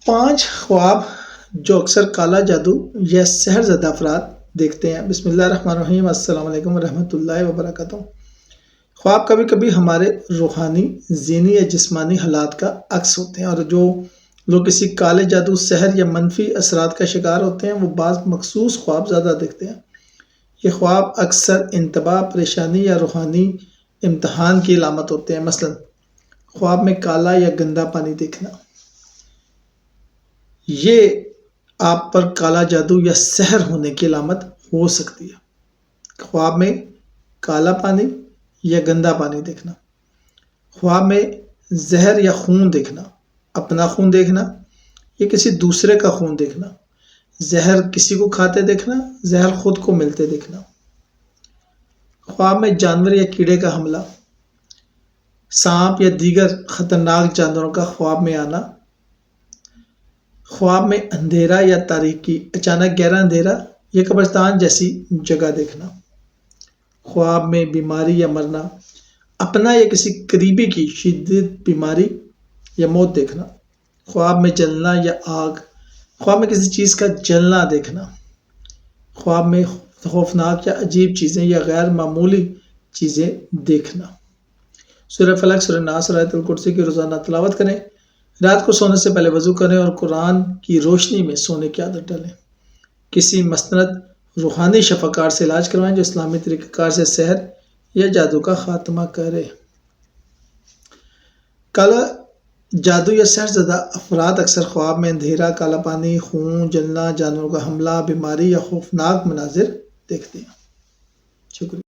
5 خواب جو اکثر کالا جادو یا سحر زدہ افراد دیکھتے ہیں۔ بسم اللہ الرحمن الرحیم، السلام علیکم ورحمۃ اللہ وبرکاتہ۔ خواب کبھی کبھی ہمارے روحانی، ذہنی یا جسمانی حالات کا عکس ہوتے ہیں، اور جو لوگ کسی کالے جادو، سحر یا منفی اثرات کا شکار ہوتے ہیں وہ بعض مخصوص خواب زیادہ دیکھتے ہیں۔ یہ خواب اکثر انتباہ، پریشانی یا روحانی امتحان کی علامت ہوتے ہیں۔ مثلا خواب میں کالا یا گندا پانی دیکھنا، یہ آپ پر کالا جادو یا سحر ہونے کی علامت ہو سکتی ہے۔ خواب میں کالا پانی یا گندا پانی دیکھنا، خواب میں زہر یا خون دیکھنا، اپنا خون دیکھنا یا کسی دوسرے کا خون دیکھنا، زہر کسی کو کھاتے دیکھنا، زہر خود کو ملتے دیکھنا، خواب میں جانور یا کیڑے کا حملہ، سانپ یا دیگر خطرناک جانوروں کا خواب میں آنا، خواب میں اندھیرا یا تاریکی، اچانک گہرا اندھیرا یا قبرستان جیسی جگہ دیکھنا، خواب میں بیماری یا مرنا، اپنا یا کسی قریبی کی شدید بیماری یا موت دیکھنا، خواب میں جلنا یا آگ، خواب میں کسی چیز کا جلنا دیکھنا، خواب میں خوفناک یا عجیب چیزیں یا غیر معمولی چیزیں دیکھنا۔ سورہ فلق، سورہ ناس اور آیت الکرسی کی روزانہ تلاوت کریں۔ رات کو سونے سے پہلے وضو کریں اور قرآن کی روشنی میں سونے کی عادت ڈالیں۔ کسی مستند روحانی شفا کار سے علاج کروائیں جو اسلامی طریقہ کار سے سحر یا جادو کا خاتمہ کرے۔ کالا جادو یا سحر زدہ افراد اکثر خواب میں اندھیرا، کالا پانی، خون، جلنا، جانوروں کا حملہ، بیماری یا خوفناک مناظر دیکھتے ہیں۔ شکریہ۔